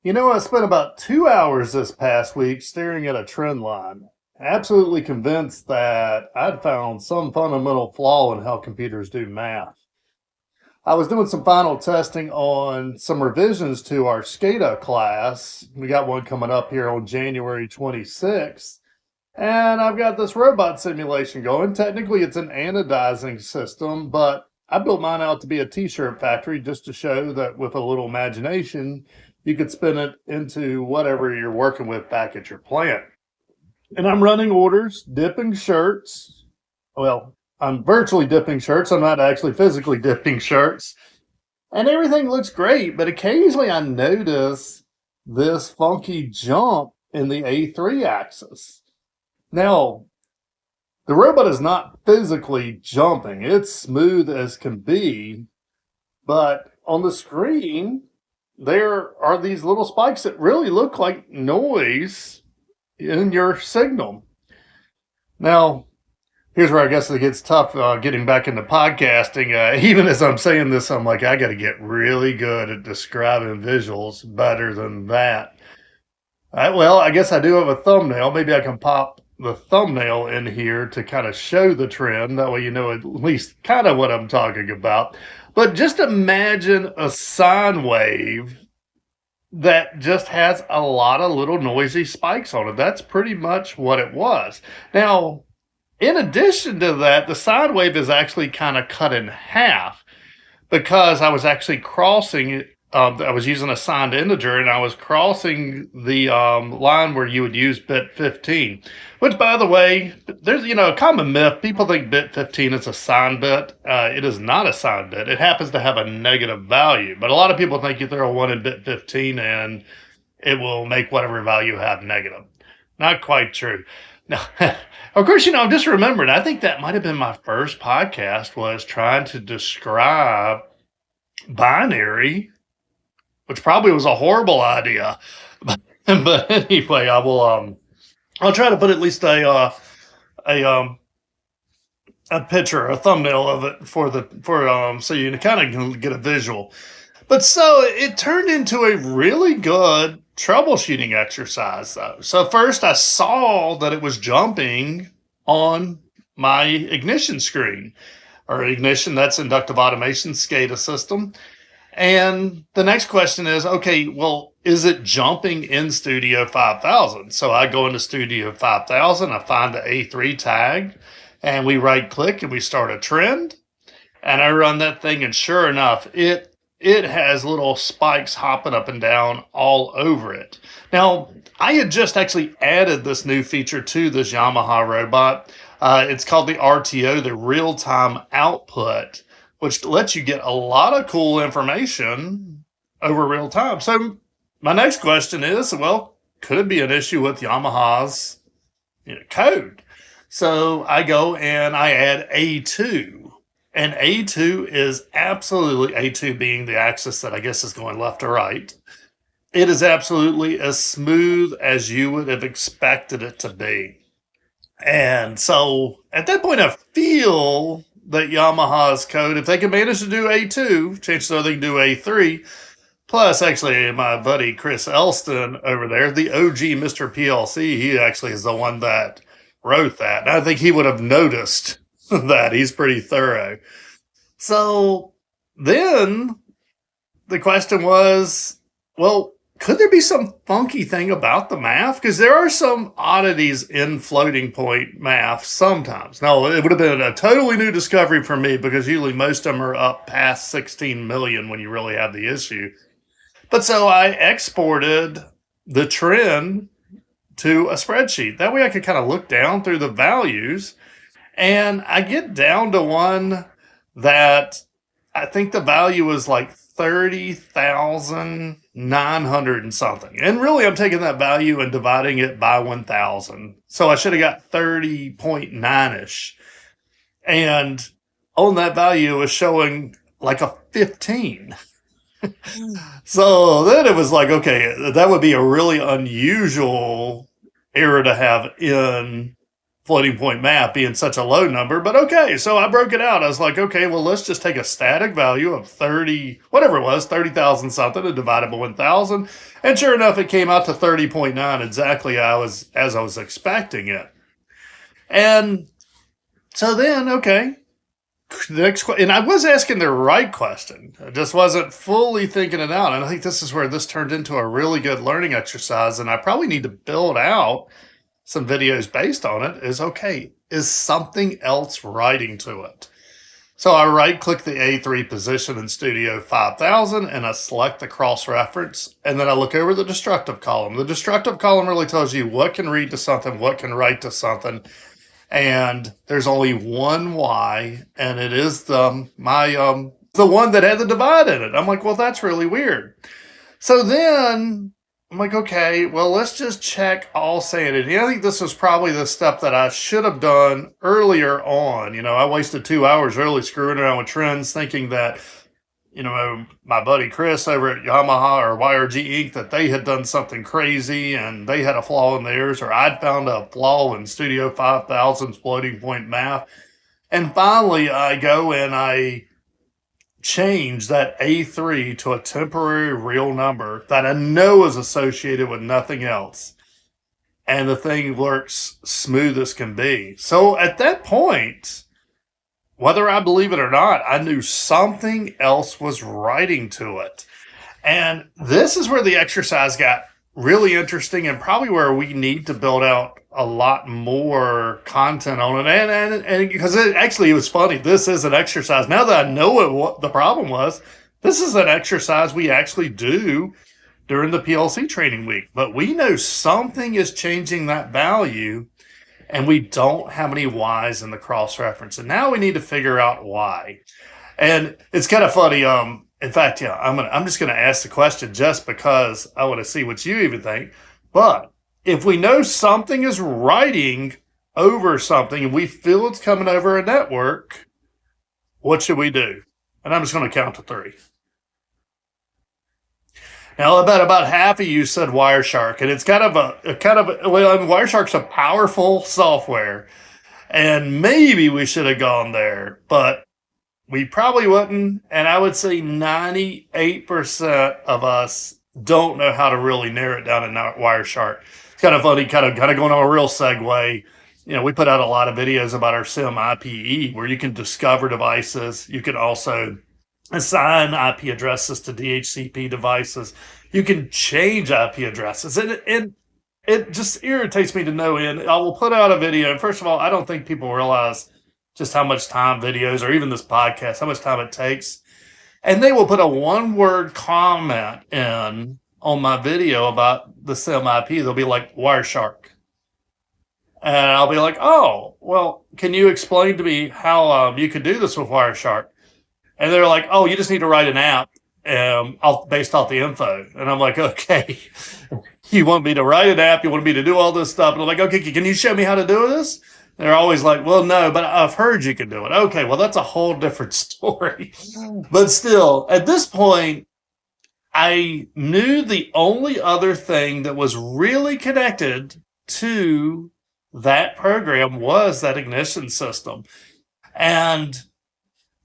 I spent about 2 hours this past week staring at a trend line, absolutely convinced that I'd found some fundamental flaw in how computers do math. I was doing some final testing on some revisions to our SCADA class. We got one coming up here on January 26th. And I've got this robot simulation going. Technically, it's an anodizing system, but I built mine out to be a t-shirt factory just to show that with a little imagination, you could spin it into whatever you're working with back at your plant. And I'm running orders, dipping shirts. Well, I'm virtually dipping shirts. I'm not actually physically dipping shirts. And everything looks great, but occasionally I notice this funky jump in the A3 axis. Now, the robot is not physically jumping. It's smooth as can be, but on the screen, there are these little spikes that really look like noise in your signal. Now, here's where I guess it gets tough getting back into podcasting. Even as I'm saying this, I'm like, I got to get really good at describing visuals better than that. Well, I guess I do have a thumbnail. Maybe I can pop the thumbnail in here to kind of show the trend. That way you know at least kind of what I'm talking about. But just imagine a sine wave that just has a lot of little noisy spikes on it. That's pretty much what it was. Now, in addition to that, the sine wave is actually kind of cut in half because I was actually crossing I was using a signed integer and I was crossing the line where you would use bit 15, which, by the way, there's, a common myth. People think bit 15 is a signed bit. It is not a signed bit. It happens to have a negative value, but a lot of people think you throw a 1 in bit 15 and it will make whatever value you have negative. Not quite true. Now, of course, I'm just remembering, I think that might have been my first podcast was trying to describe binary, which probably was a horrible idea. But anyway, I'll try to put at least a picture, a thumbnail of it so you kind of can get a visual. But so it turned into a really good troubleshooting exercise, though. So first I saw that it was jumping on my ignition screen, or ignition, that's inductive automation SCADA system. And the next question is, okay, well, is it jumping in Studio 5000? So I go into Studio 5000, I find the A3 tag, and we right click and we start a trend. And I run that thing, and sure enough, it has little spikes hopping up and down all over it. Now, I had just actually added this new feature to this Yamaha robot. It's called the RTO, the real-time output, which lets you get a lot of cool information over real time. So my next question is, well, could it be an issue with Yamaha's code? So I go and I add A2. And A2 is absolutely, A2 being the axis that I guess is going left to right, it is absolutely as smooth as you would have expected it to be. And so at that point, I feel that Yamaha's code, if they can manage to do A2, chances are they can do A3. Plus, actually, my buddy Chris Elston over there, the OG Mr. PLC, he actually is the one that wrote that. And I think he would have noticed that. He's pretty thorough. So then the question was, well, could there be some funky thing about the math? Because there are some oddities in floating point math sometimes. Now, it would have been a totally new discovery for me because usually most of them are up past 16 million when you really have the issue. But so I exported the trend to a spreadsheet. That way I could kind of look down through the values, and I get down to one that I think the value was like 30,900 and something. And really, I'm taking that value and dividing it by 1,000. So I should have got 30.9-ish. And on that value, it was showing like a 15. So then it was like, okay, that would be a really unusual error to have in floating point math being such a low number, but okay. So I broke it out. I was like, okay, well, let's just take a static value of 30, whatever it was, 30,000 something, and divide it by 1,000. And sure enough, it came out to 30.9, exactly as I was expecting it. And so then, okay, the next question, and I was asking the right question. I just wasn't fully thinking it out. And I think this is where this turned into a really good learning exercise. And I probably need to build out some videos based on it. Is okay, is something else writing to it? So I right click the A3 position in Studio 5000 and I select the cross reference. And then I look over the destructive column. The destructive column really tells you what can read to something, what can write to something. And there's only one Y, and it is the one that had the divide in it. I'm like, well, that's really weird. So then I'm like, okay, well, let's just check all sanity. I think this was probably the step that I should have done earlier on. I wasted 2 hours really screwing around with trends, thinking that, my buddy Chris over at Yamaha or YRG Inc., that they had done something crazy and they had a flaw in theirs, or I'd found a flaw in Studio 5000's floating point math. And finally, I go and I change that A3 to a temporary real number that I know is associated with nothing else. And the thing works smooth as can be. So at that point, whether I believe it or not, I knew something else was writing to it. And this is where the exercise got really interesting, and probably where we need to build out a lot more content on it. And because it was funny. This is an exercise. Now that I know what the problem was, this is an exercise we actually do during the PLC training week. But we know something is changing that value, and we don't have any Y's in the cross-reference. And now we need to figure out why. And it's kind of funny. In fact, yeah, I'm just going to ask the question just because I want to see what you even think. But if we know something is writing over something and we feel it's coming over a network, what should we do? And I'm just going to count to 3. Now, about half of you said Wireshark, and it's Wireshark's a powerful software, and maybe we should have gone there, but we probably wouldn't. And I would say 98% of us don't know how to really narrow it down in Wireshark. It's kind of funny, kind of going on a real segue. We put out a lot of videos about our SIM IPE, where you can discover devices. You can also assign IP addresses to DHCP devices. You can change IP addresses. And it just irritates me to no end. I will put out a video. And first of all, I don't think people realize just how much time videos, or even this podcast, how much time it takes. And they will put a 1-word comment in on my video about the SIM IP. They'll be like, Wireshark. And I'll be like, oh, well, can you explain to me how you could do this with Wireshark? And they're like, oh, you just need to write an app based off the info. And I'm like, okay, you want me to write an app? You want me to do all this stuff? And I'm like, okay, can you show me how to do this? They're always like, well, no, but I've heard you can do it. Okay, well, that's a whole different story. But still, at this point, I knew the only other thing that was really connected to that program was that ignition system. And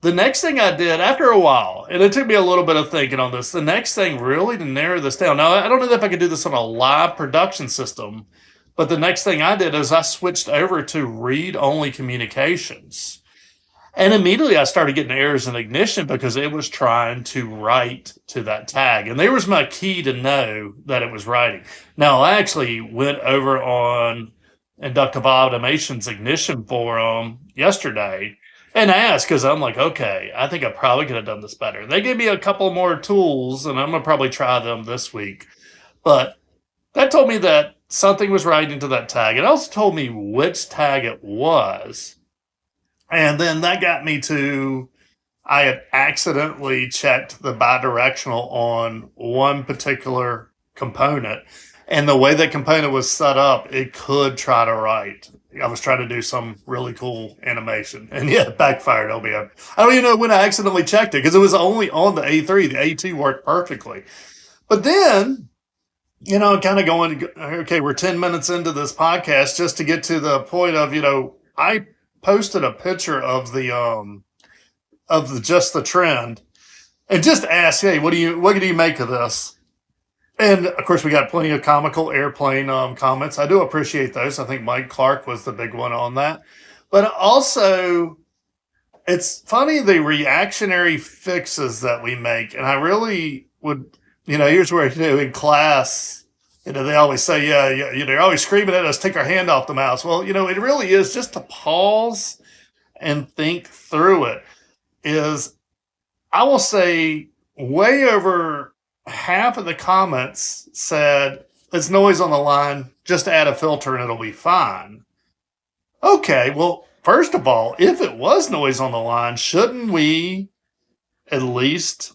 the next thing I did after a while, and it took me a little bit of thinking on this, the next thing really to narrow this down. Now, I don't know if I could do this on a live production system, but the next thing I did is I switched over to read-only communications. And immediately I started getting errors in Ignition because it was trying to write to that tag. And there was my key to know that it was writing. Now, I actually went over on Inductive Automation's Ignition forum yesterday and asked, because I'm like, okay, I think I probably could have done this better. They gave me a couple more tools, and I'm going to probably try them this week. But that told me that something was writing to that tag. It also told me which tag it was. And then that got me to, I had accidentally checked the bidirectional on one particular component. And the way that component was set up, it could try to write. I was trying to do some really cool animation. And yeah, it backfired. I don't even know when I accidentally checked it because it was only on the A3. The A2 worked perfectly. But then kind of going, okay, we're 10 minutes into this podcast just to get to the point of, I posted a picture of just the trend and just asked, hey, what do you make of this? And of course, we got plenty of comical airplane comments. I do appreciate those. I think Mike Clark was the big one on that. But also, it's funny the reactionary fixes that we make. And I really would, here's where, in class, they always say, yeah, they're always screaming at us, take our hand off the mouse. Well, it really is just to pause and think through it. Is, I will say, way over half of the comments said, it's noise on the line, just add a filter and it'll be fine. Okay, well, first of all, if it was noise on the line, shouldn't we at least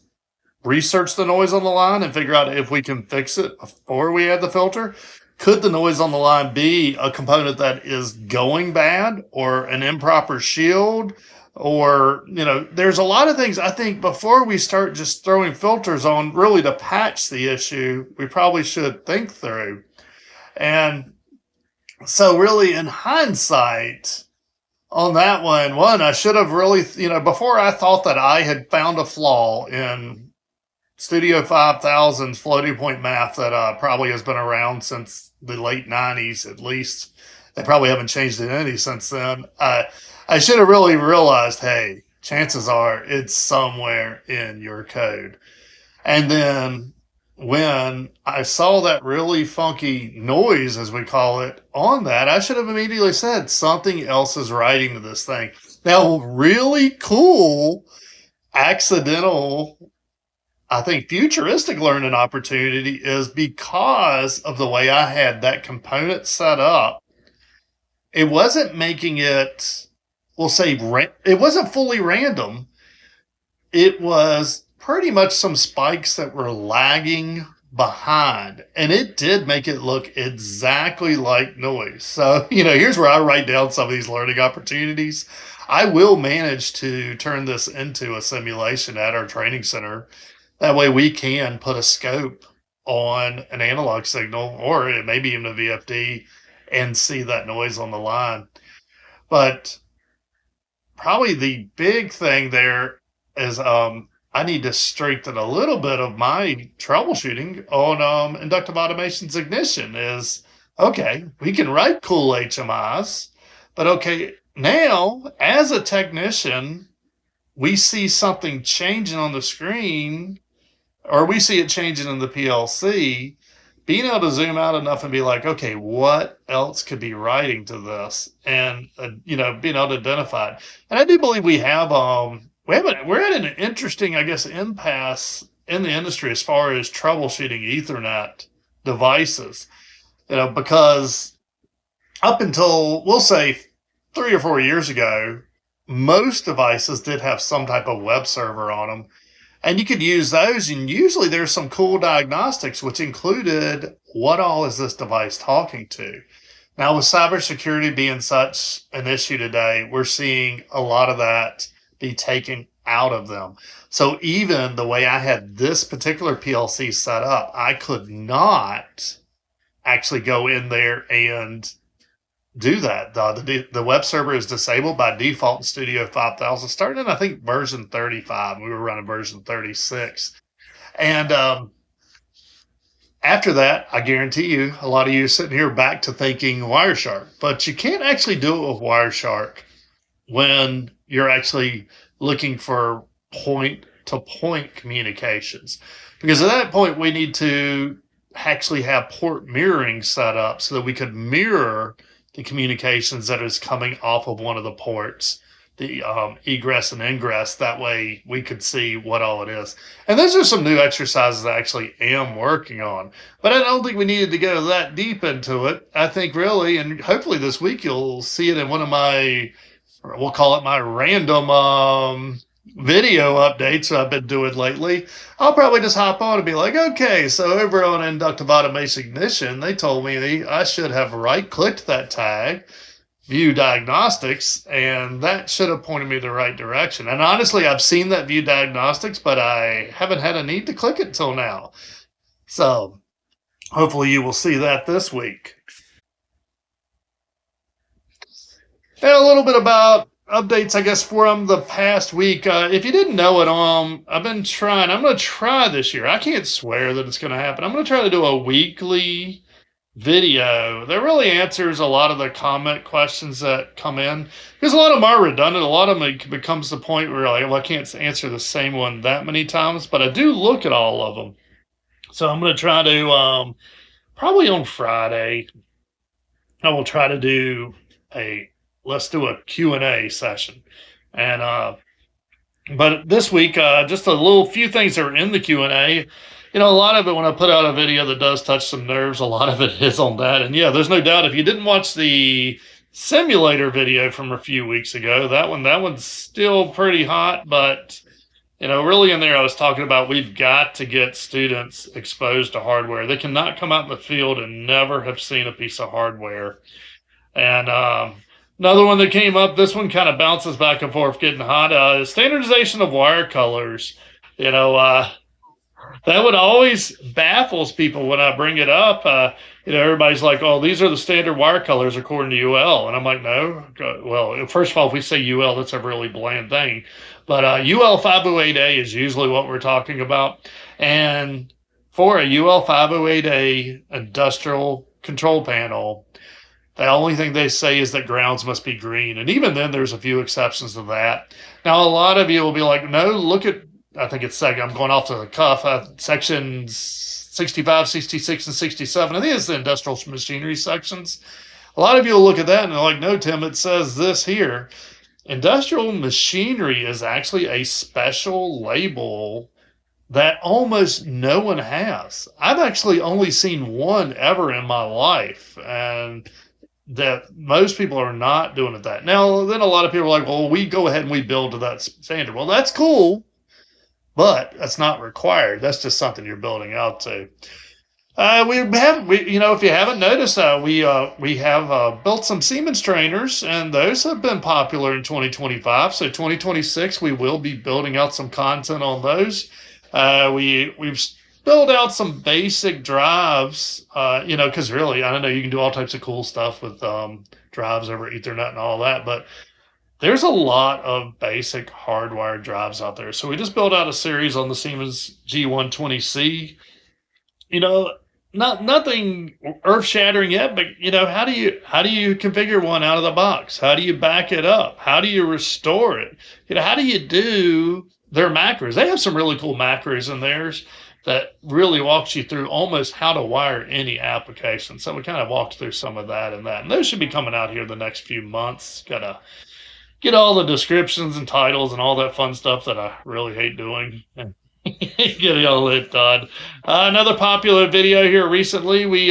research the noise on the line and figure out if we can fix it before we add the filter? Could the noise on the line be a component that is going bad or an improper shield? Or, there's a lot of things I think before we start just throwing filters on really to patch the issue, we probably should think through. And so really in hindsight on that one, I should have really, before I thought that I had found a flaw in Studio 5000's floating point math that probably has been around since the late 90s at least. They probably haven't changed it any since then. I should have really realized, hey, chances are it's somewhere in your code. And then when I saw that really funky noise, as we call it, on that, I should have immediately said something else is writing to this thing. Now, really cool accidental, I think, futuristic learning opportunity is because of the way I had that component set up. It wasn't making it, we'll say, it wasn't fully random. It was pretty much some spikes that were lagging behind. And it did make it look exactly like noise. So, here's where I write down some of these learning opportunities. I will manage to turn this into a simulation at our training center. That way we can put a scope on an analog signal or maybe even a VFD and see that noise on the line. But probably the big thing there is I need to strengthen a little bit of my troubleshooting on inductive automation's Ignition is, okay, we can write cool HMIs, but okay, now as a technician, we see something changing on the screen or we see it changing in the PLC, being able to zoom out enough and be like, okay, what else could be writing to this? And, being able to identify it. And I do believe we're at an interesting, I guess, impasse in the industry as far as troubleshooting Ethernet devices, because up until, we'll say, 3 or 4 years ago, most devices did have some type of web server on them. And you could use those, and usually there's some cool diagnostics, which included what all is this device talking to. Now, with cybersecurity being such an issue today, we're seeing a lot of that be taken out of them. So even the way I had this particular PLC set up, I could not actually go in there and do that. The web server is disabled by default in Studio 5000, starting in, I think, version 35. We were running version 36. And after that, I guarantee you, a lot of you are sitting here back to thinking Wireshark. But you can't actually do it with Wireshark when you're actually looking for point-to-point communications. Because at that point, we need to actually have port mirroring set up so that we could mirror the communications that is coming off of one of the ports, the egress and ingress. That way we could see what all it is. And those are some new exercises I actually am working on. But I don't think we needed to go that deep into it. I think really, and hopefully this week you'll see it in one of my, we'll call it my random video updates I've been doing lately. I'll probably just hop on and be like, okay, so over on inductive automation Ignition, they told me I should have right-clicked that tag, view diagnostics, and that should have pointed me the right direction. And honestly, I've seen that view diagnostics, but I haven't had a need to click it till now. So hopefully you will see that this week. And a little bit about updates, I guess, from the past week. If you didn't know it, I'm going to try this year. I can't swear that it's going to happen. I'm going to try to do a weekly video that really answers a lot of the comment questions that come in, because a lot of them are redundant. A lot of them becomes the point where like, well, I can't answer the same one that many times, but I do look at all of them. So I'm going to try to, probably on Friday, I will try to do let's do a Q&A session. And but this week, just a little few things that are in the Q&A. A lot of it, when I put out a video that does touch some nerves, a lot of it is on that. And yeah, there's no doubt, if you didn't watch the simulator video from a few weeks ago, that one's still pretty hot. But really in there, I was talking about we've got to get students exposed to hardware. They cannot come out in the field and never have seen a piece of hardware. And another one that came up, this one kind of bounces back and forth, getting hot. Standardization of wire colors. That would always baffles people when I bring it up. Everybody's like, "Oh, these are the standard wire colors according to UL," and I'm like, "No." Well, first of all, if we say UL, that's a really bland thing. But UL 508A is usually what we're talking about, and for a UL 508A industrial control panel, the only thing they say is that grounds must be green. And even then, there's a few exceptions to that. Now, a lot of you will be like, no, look at, I think it's second, I'm going off to the cuff, sections 65, 66, and 67. I think it's the industrial machinery sections. A lot of you will look at that and they're like, no, Tim, it says this here. Industrial machinery is actually a special label that almost no one has. I've actually only seen one ever in my life, and that most people are not doing it that. Now, then a lot of people are like, well, we go ahead and we build to that standard. Well, that's cool, but that's not required. That's just something you're building out to. If you haven't noticed, we have built some Siemens trainers, and those have been popular in 2025. So 2026, we will be building out some content on those. We've build out some basic drives, because really, I don't know, you can do all types of cool stuff with drives over Ethernet and all that, but there's a lot of basic hardwired drives out there. So we just built out a series on the Siemens G120C. Nothing earth-shattering yet, but how do you configure one out of the box? How do you back it up? How do you restore it? How do you do their macros? They have some really cool macros in theirs that really walks you through almost how to wire any application. So we kind of walked through some of that, and those should be coming out here the next few months. Gotta get all the descriptions and titles and all that fun stuff that I really hate doing. Getting all it done. Another popular video here recently, we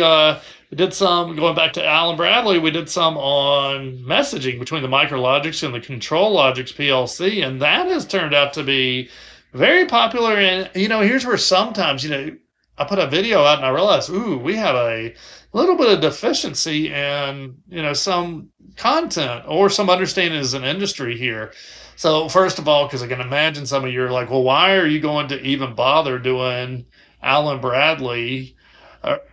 did some, going back to Alan Bradley, we did some on messaging between the MicroLogix and the ControlLogix PLC, and that has turned out to be very popular. And, here's where sometimes, I put a video out and I realized, we have a little bit of deficiency in, some content or some understanding as an industry here. So first of all, because I can imagine some of you are like, well, why are you going to even bother doing Alan Bradley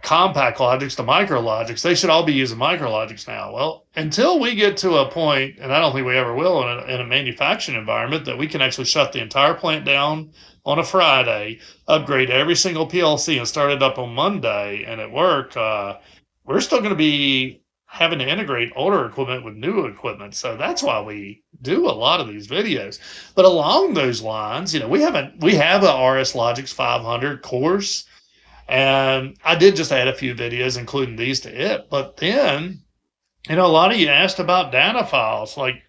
compact Logix to MicroLogix? They should all be using MicroLogix now. Well, until we get to a point, and I don't think we ever will in a manufacturing environment, that we can actually shut the entire plant down on a Friday, upgrade every single PLC, and start it up on Monday, and it work, we're still going to be having to integrate older equipment with new equipment. So that's why we do a lot of these videos. But along those lines, we have a RS Logix 500 course, and I did just add a few videos, including these to it. But then, a lot of you asked about data files, like,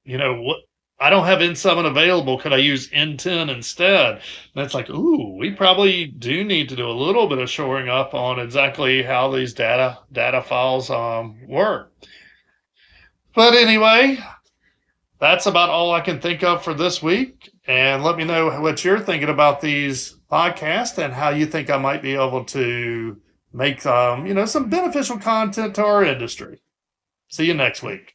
what, I don't have N7 available. Could I use N10 instead? And it's like, we probably do need to do a little bit of shoring up on exactly how these data files work. But anyway, that's about all I can think of for this week. And let me know what you're thinking about these podcasts and how you think I might be able to make some beneficial content to our industry. See you next week.